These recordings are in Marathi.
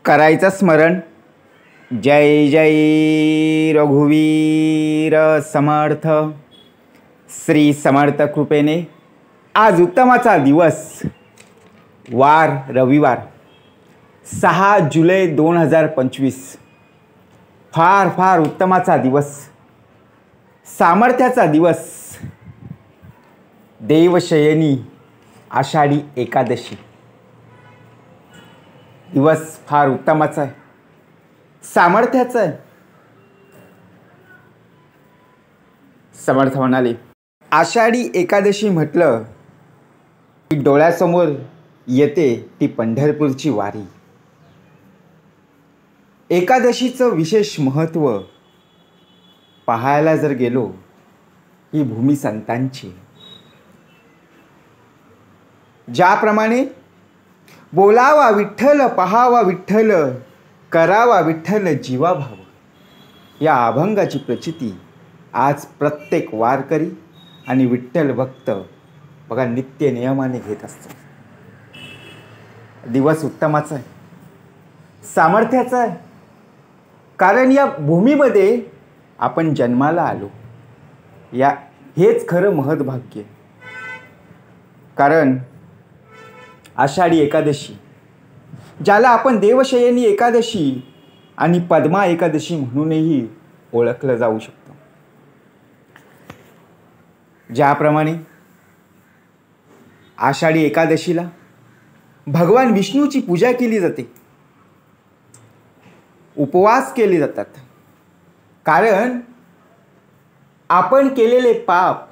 करायचं स्मरण. जय जय रघुवीर समर्थ. श्री समर्थ कृपेने आज उत्तमाचा दिवस, वार रविवार, 6 जुलै 2025. फार फार उत्तमाचा दिवस, सामर्थ्याचा दिवस, देवशयनी आषाढी एकादशी. दिवस फार उत्तमाचा आहे, सामर्थ्याचा आहे. समर्थ म्हणाले, आषाढी एकादशी म्हटलं की डोळ्यासमोर येते ती पंढरपूरची वारी. एकादशीचं विशेष महत्त्व पाहायला जर गेलो, ही भूमी संतांची. ज्याप्रमाणे बोलावा विठ्ठल, पहावा विठ्ठल, करावा विठ्ठल जीवाभाव, या अभंगाची प्रचिती आज प्रत्येक वारकरी आणि विठ्ठल भक्त बघा नित्य नियमाने घेत असतो. दिवस उत्तमाचा आहे, सामर्थ्याचा आहे. कारण या भूमीमध्ये आपण जन्माला आलो, हेच खरं महत्भाग्य. कारण आषाढी एकादशी, ज्याला आपण देवशयनी एकादशी आणि पद्मा एकादशी म्हणूनही ओळखलं जाऊ शकतं. ज्याप्रमाणे आषाढी एकादशीला भगवान विष्णूची पूजा केली जाते, उपवास केले जातात. कारण आपण केलेले पाप,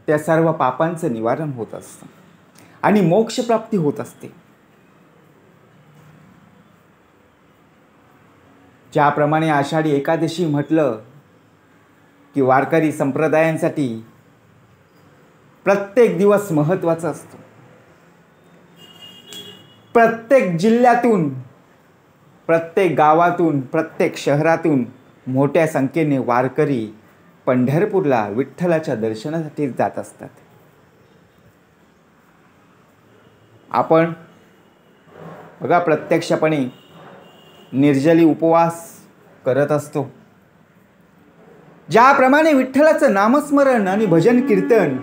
त्या सर्व पापांचं निवारण होत असतं आणि मोक्षप्राप्ती होत असते. ज्याप्रमाणे आषाढी एकादशी म्हटलं की वारकरी संप्रदायांसाठी प्रत्येक दिवस महत्त्वाचा असतो. प्रत्येक जिल्ह्यातून, प्रत्येक गावातून, प्रत्येक शहरातून मोठ्या संख्येने वारकरी पंढरपूरला विठ्ठलाच्या दर्शनासाठी जात असतात. आपण बघा प्रत्यक्षपणे निर्जली उपवास करत असतो. ज्याप्रमाणे विठ्ठलाचं नामस्मरण आणि भजन कीर्तन,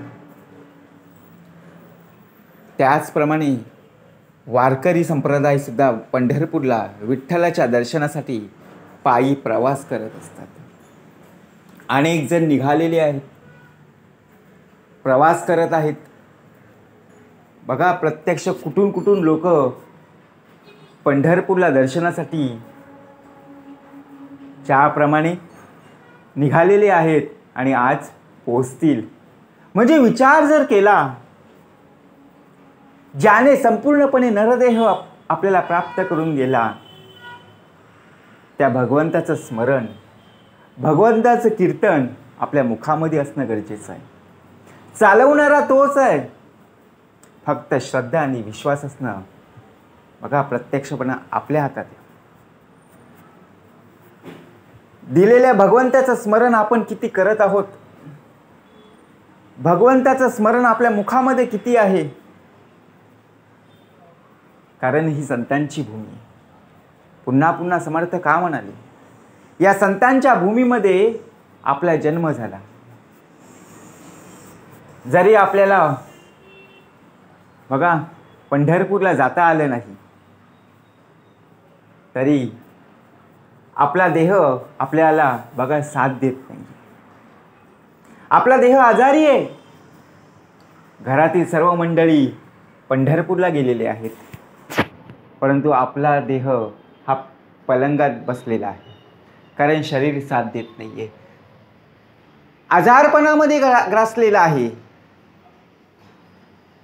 त्याचप्रमाणे वारकरी संप्रदाय सुद्धा पंढरपूरला विठ्ठलाच्या दर्शनासाठी पायी प्रवास करत असतात. अनेक जण निघालेले आहेत, प्रवास करत आहेत. बघा प्रत्यक्ष कुठून कुठून लोक पंढरपूरला दर्शनासाठी ज्याप्रमाणे निघालेले आहेत आणि आज पोहोचतील. म्हणजे विचार जर केला, ज्याने संपूर्णपणे नरदेह आपल्याला प्राप्त करून गेला, त्या भगवंताचं स्मरण, भगवंताचं कीर्तन आपल्या मुखामध्ये असणं गरजेचं आहे. चालवणारा तोच आहे, फक्त श्रद्धा आणि विश्वास असणं बघा प्रत्यक्षपणे आपल्या हातात आहे. दिलेल्या भगवंताचं स्मरण आपण किती करत आहोत, भगवंताचं स्मरण आपल्या मुखामध्ये किती आहे. कारण ही संतांची भूमी आहे. पुन्हा पुन्हा समर्थ का म्हणाले, या संतांच्या भूमीमध्ये आपला जन्म झाला. जरी आपल्याला बघा पंढरपूरला जाता आलं नाही, तरी आपला देह आपल्याला बघा साथ देत नाही. आपला देह आजारी आहे. घरातील सर्व मंडळी पंढरपूरला गेलेले आहेत, परंतु आपला देह हा पलंगात बसलेला आहे. कारण शरीर साथ देत नाहीये, आजारपणामध्ये ग्रासलेला आहे.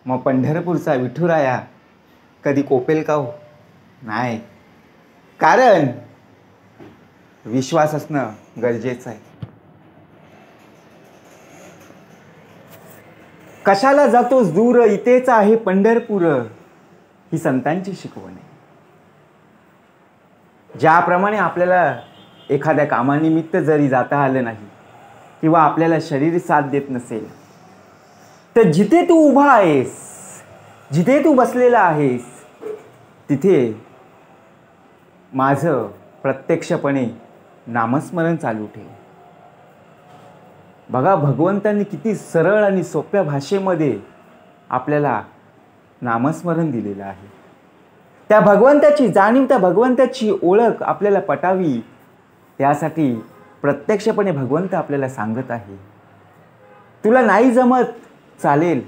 मग पंढरपूरचा विठुराया कधी कोपेल का हो? नाही. कारण विश्वास असणं गरजेचं आहे. कशाला जातोस दूर, इथेच आहे पंढरपूर, ही संतांची शिकवण आहे. ज्याप्रमाणे आपल्याला एखाद्या कामानिमित्त जरी जाता आलं नाही किंवा आपल्याला शरीर साथ देत नसेल, तर जिथे तू उभा आहेस, जिथे तू बसलेला आहेस, तिथे माझं प्रत्यक्षपणे नामस्मरण चालू ठेव. बघा, भगवंतांनी किती सरळ आणि सोप्या भाषेमध्ये आपल्याला नामस्मरण दिलेलं आहे. त्या भगवंताची जाणीव, त्या भगवंताची ओळख आपल्याला पटावी, त्यासाठी प्रत्यक्षपणे भगवंत आपल्याला सांगत आहे. तुला नाही जमत चालेल,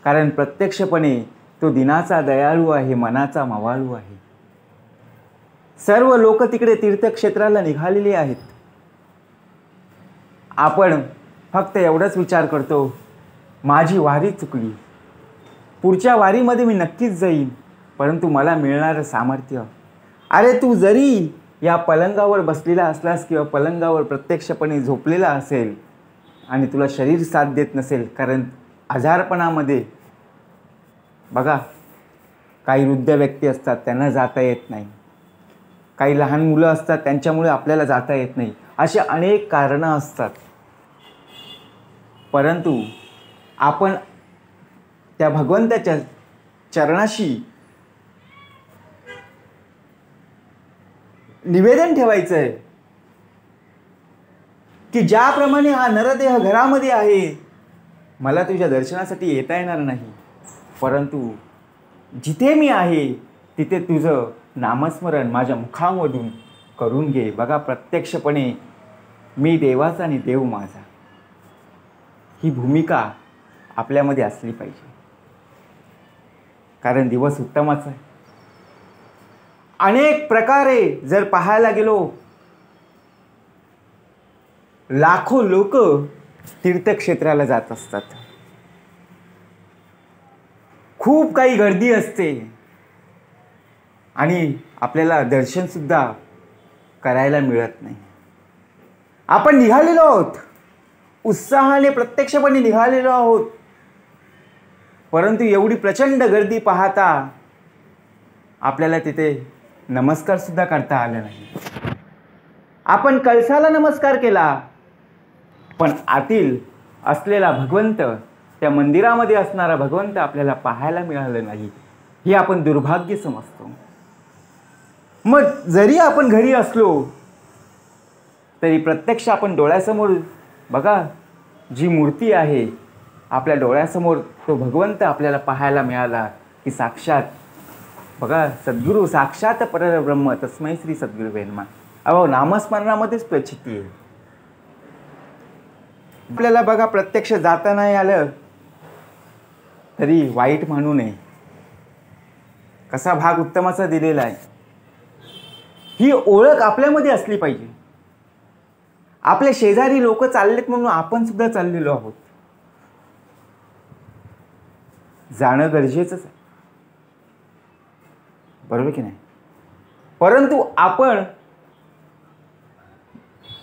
कारण प्रत्यक्षपणे तो दिनाचा दयाळू आहे, मनाचा मवाळू आहे. सर्व लोक तिकडे तीर्थक्षेत्राला निघालेले आहेत. आपण फक्त एवढाच विचार करतो, माझी वारी चुकली, पुढच्या वारीमध्ये मी नक्कीच जाईन, परंतु मला मिळणारं सामर्थ्य. अरे तू जरी या पलंगावर बसलेला असलास किंवा पलंगावर प्रत्यक्षपणे झोपलेला असेल आणि तुला शरीर साथ देत नसेल, कारण आजारपणामध्ये बघा काही वृद्ध व्यक्ती असतात, त्यांना जाता येत नाही, काही लहान मुलं असतात, त्यांच्यामुळे आपल्याला जाता येत नाही, अशी अनेक कारणं असतात. परंतु आपण त्या भगवंताच्या चरणाशी निवेदन ठेवायचं आहे की ज्याप्रमाणे हा नरदेह घरामध्ये आहे, मला तुझ्या दर्शनासाठी येता येणार नाही, परंतु जिथे मी आहे तिथे तुझं नामस्मरण माझ्या मुखामधून करून घे. बघा, प्रत्यक्षपणे मी देवाचा आणि देव माझा, ही भूमिका आपल्यामध्ये असली पाहिजे. कारण दिवस उत्तमाचा आहे. अनेक प्रकारे जर पाहायला गेलो, लाखो लोक तीर्थक्षेत्राला जात असतात, खूप काही गर्दी असते आणि आपल्याला दर्शन सुद्धा करायला मिळत नाही. आपण निघालेलो आहोत, उत्साहाने प्रत्यक्षपणे निघालेलो आहोत, परंतु एवढी प्रचंड गर्दी पाहता आपल्याला तिथे नमस्कार सुद्धा करता आला नाही. आपण कळसाला नमस्कार केला, पण आतील असलेला भगवंत, त्या मंदिरामध्ये असणारा भगवंत आपल्याला पाहायला मिळालं नाही, हे आपण दुर्भाग्य समजतो. मग जरी आपण घरी असलो तरी प्रत्यक्ष आपण डोळ्यासमोर बघा, जी मूर्ती आहे आपल्या डोळ्यासमोर, तो भगवंत आपल्याला पाहायला मिळाला की साक्षात बघा, सद्गुरू साक्षात परब्रह्म तस्मै श्री सद्गुरुवे नमः. अहो, नामस्मरणामध्येच प्रचिती आहे. आपल्याला बघा, प्रत्यक्ष जाता नाही आलं तरी वाईट म्हणू नये, कसा भाग उत्तमाचा दिलेला आहे. ही ओळख आपल्यामध्ये असली पाहिजे. आपल्या शेजारी लोक चाललेत म्हणून आपण सुद्धा चाललेलो आहोत, जाणं गरजेचंच आहे, बरोबर की नाही? परंतु आपण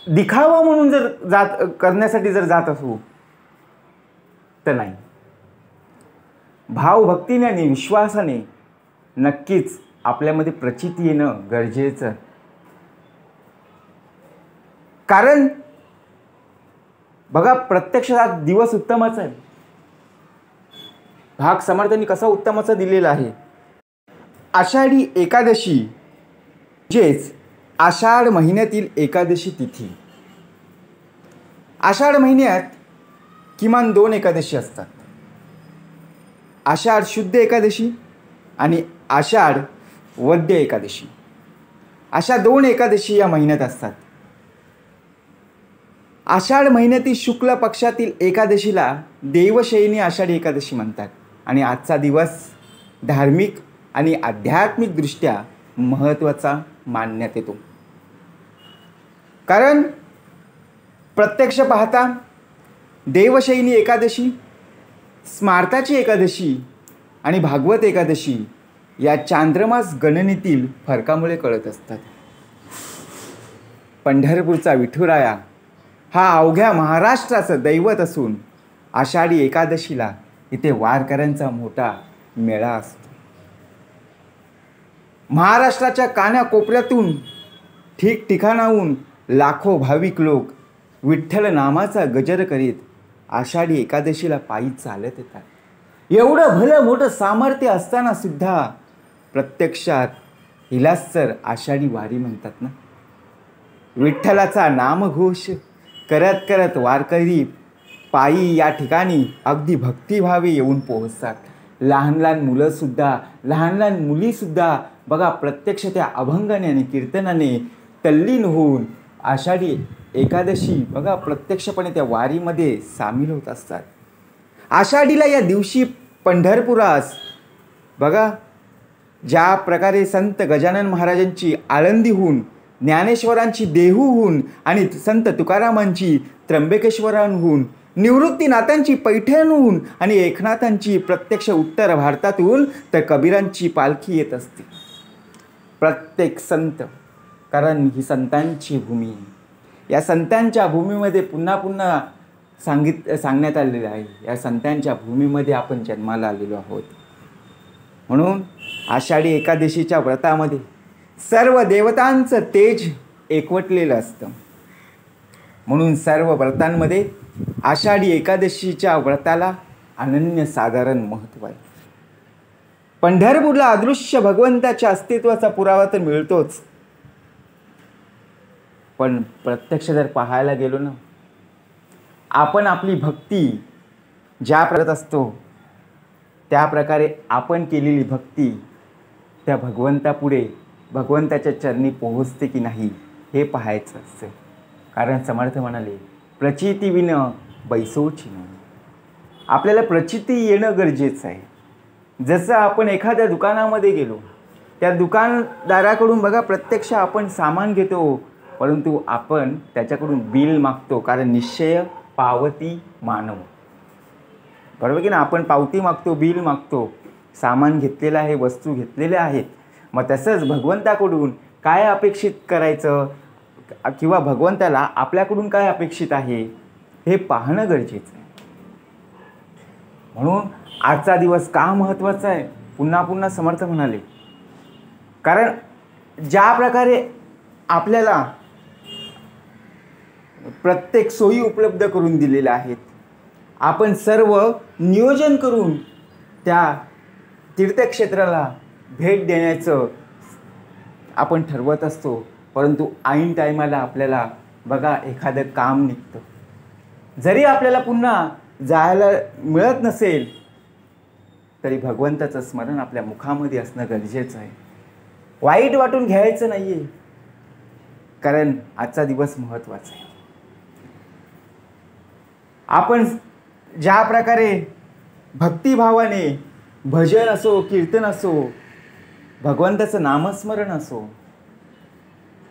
दिखावा म्हणून जर करण्यासाठी जर जात असू तर नाही. भावभक्तीने आणि विश्वासाने नक्कीच आपल्यामध्ये प्रचिती येणं गरजेचं. कारण बघा, प्रत्यक्षात दिवस उत्तमाचा आहे. भाग समर्थांनी कसा उत्तमाचा दिलेला आहे. आषाढी एकादशी म्हणजेच आषाढ महिन्यातील एकादशी तिथी. आषाढ महिन्यात किमान 2 एकादशी असतात, आषाढ शुद्ध एकादशी आणि आषाढ वद्य एकादशी. अशा 2 एकादशी या महिन्यात असतात. आषाढ महिन्यातील शुक्ल पक्षातील एकादशीला देवशयनी आषाढी एकादशी म्हणतात आणि आजचा दिवस धार्मिक आणि आध्यात्मिक दृष्ट्या महत्त्वाचा मानण्यात येतो. कारण प्रत्यक्ष पाहता देवशयनी एकादशी, स्मार्ताची एकादशी आणि भागवत एकादशी या चांद्रमास गणनेतील फरकामुळे कळत असतात. पंढरपूरचा विठुराया हा अवघ्या महाराष्ट्राचं दैवत असून आषाढी एकादशीला इथे वारकऱ्यांचा मोठा मेळा असतो. महाराष्ट्राच्या कानाकोपऱ्यातून ठिकठिकाणाहून लाखो भाविक लोक विठ्ठल नामाचा गजर करीत आषाढी एकादशीला पायी चालत येतात. एवढं भलं मोठं सामर्थ्य असताना सुद्धा प्रत्यक्षात हिलाच तर आषाढी वारी म्हणतात ना. विठ्ठलाचा नामघोष करत करत वारकरी पायी या ठिकाणी अगदी भक्तिभावे येऊन पोहोचतात. लहान लहान मुलंसुद्धा, लहान लहान मुलीसुद्धा बघा प्रत्यक्ष त्या अभंगाने आणि कीर्तनाने तल्लीन होऊन आषाढी एकादशी बघा प्रत्यक्षपणे त्या वारीमध्ये सामील होत असतात. आषाढीला या दिवशी पंढरपुरास बघा ज्या प्रकारे संत गजानन महाराजांची आळंदीहून, ज्ञानेश्वरांची देहूहून आणि संत तुकारामांची त्र्यंबकेश्वरांहून, निवृत्तीनाथांची पैठणहून आणि एकनाथांची प्रत्यक्ष उत्तर भारतातून तर कबीरांची पालखी येत असते. प्रत्येक संत, कारण ही संतांची भूमी, या संतांच्या भूमीमध्ये पुन्हा पुन्हा सांगण्यात आलेलं आहे, या संतांच्या भूमीमध्ये आपण जन्माला आलेलो आहोत. म्हणून आषाढी एकादशीच्या व्रतामध्ये सर्व देवतांचं तेज एकवटलेलं असतं. म्हणून सर्व व्रतांमध्ये आषाढी एकादशीच्या व्रताला अनन्यसाधारण महत्त्व आहे. पंढरपूरला अदृश्य भगवंताच्या अस्तित्वाचा पुरावा तर मिळतोच, पण प्रत्यक्ष जर पाहायला गेलो ना, आपण आपली भक्ती ज्या करत असतो त्या प्रकारे आपण केलेली भक्ती त्या भगवंतापुढे, भगवंताच्या चरणी पोहोचते की नाही हे पाहायचं असतं. कारण समर्थ म्हणाले, प्रचिती बैसोची नाही. आपल्याला प्रचिती येणं गरजेचं आहे. जसं आपण एखाद्या दुकानामध्ये गेलो, त्या दुकानदाराकडून बघा प्रत्यक्ष आपण सामान घेतो, परंतु आपण त्याच्याकडून बिल मागतो. कारण निश्चय पावती मानव, बरोबर की ना. आपण पावती मागतो, बिल मागतो. सामान घेतलेलं आहे, वस्तू घेतलेल्या आहेत. मग तसंच भगवंताकडून काय अपेक्षित करायचं किंवा भगवंताला आपल्याकडून काय अपेक्षित आहे हे पाहणं गरजेचं आहे. म्हणून आजचा दिवस का महत्त्वाचा आहे पुन्हा पुन्हा समर्थ म्हणाले, कारण ज्या प्रकारे आपल्याला प्रत्येक सोयी उपलब्ध करून दिलेल्या आहेत, आपण सर्व नियोजन करून त्या तीर्थक्षेत्राला भेट देण्याचं आपण ठरवत असतो, परंतु ऐन टायमाला आपल्याला बघा एखादं काम निघतं. जरी आपल्याला पुन्हा जायला मिळत नसेल तरी भगवंताचं स्मरण आपल्या मुखामध्ये असणं गरजेचं आहे. वाईट वाटून घ्यायचं नाही आहे, कारण आजचा दिवस महत्त्वाचा आहे. आपण ज्या प्रकारे भक्तिभावाने भजन असो, कीर्तन असो, भगवंताचं नामस्मरण असो,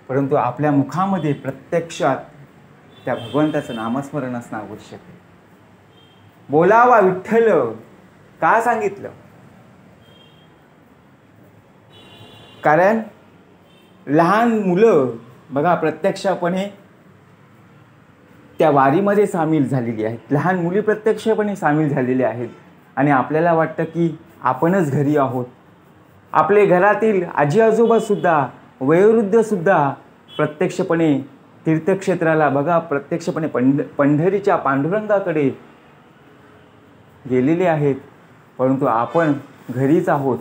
परंतु आपल्या मुखामध्ये प्रत्यक्षात त्या भगवंताचं नामस्मरण असणं आवश्यक आहे. बोलावा विठ्ठल का सांगितलं, कारण लहान मुलं बघा प्रत्यक्षपणे त्या वारीमध्ये सामील झालेली आहेत. लहान मुली प्रत्यक्षपणे सामील झालेले आहेत आणि आपल्याला वाटतं की आपणच घरी आहोत. आपले घरातील आजी आजोबासुद्धा, वयोवृद्धसुद्धा प्रत्यक्षपणे तीर्थक्षेत्राला बघा प्रत्यक्षपणे पंढरीच्या पांडुरंगाकडे गेलेले आहेत, परंतु आपण घरीच आहोत.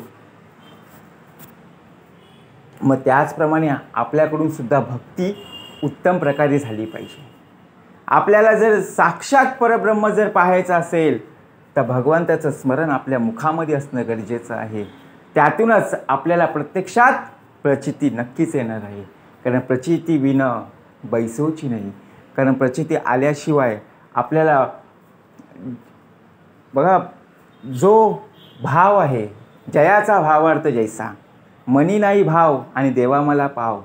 मग त्याचप्रमाणे आपल्याकडून सुद्धा भक्ती उत्तम प्रकारे झाली पाहिजे. आपल्याला जर साक्षात परब्रह्म जर पाहायचं असेल तर भगवंताचं स्मरण आपल्या मुखामध्ये असणं गरजेचं आहे. त्यातूनच आपल्याला प्रत्यक्षात प्रचिती नक्कीच येणार आहे. कारण प्रचिती विना बैसोची नाही. कारण प्रचिती आल्याशिवाय आपल्याला बघा जो भाव आहे, जयाचा भावार्थ जैसा, मनी नाही भाव आणि देवा मला पाव.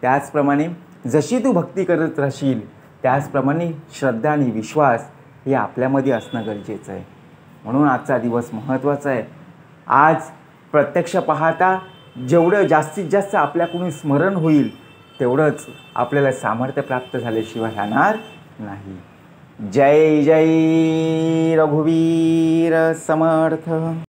त्याचप्रमाणे जशी तू भक्ती करत राहशील त्याचप्रमाणे श्रद्धा आणि विश्वास हे आपल्यामध्ये असणं गरजेचं आहे. म्हणून आजचा दिवस महत्त्वाचा आहे. आज प्रत्यक्ष पाहता जेवढं जास्तीत जास्त आपल्याकडून स्मरण होईल तेवढंच आपल्याला सामर्थ्य प्राप्त झाल्याशिवाय राहणार नाही. जय जय रघुवीर समर्थ.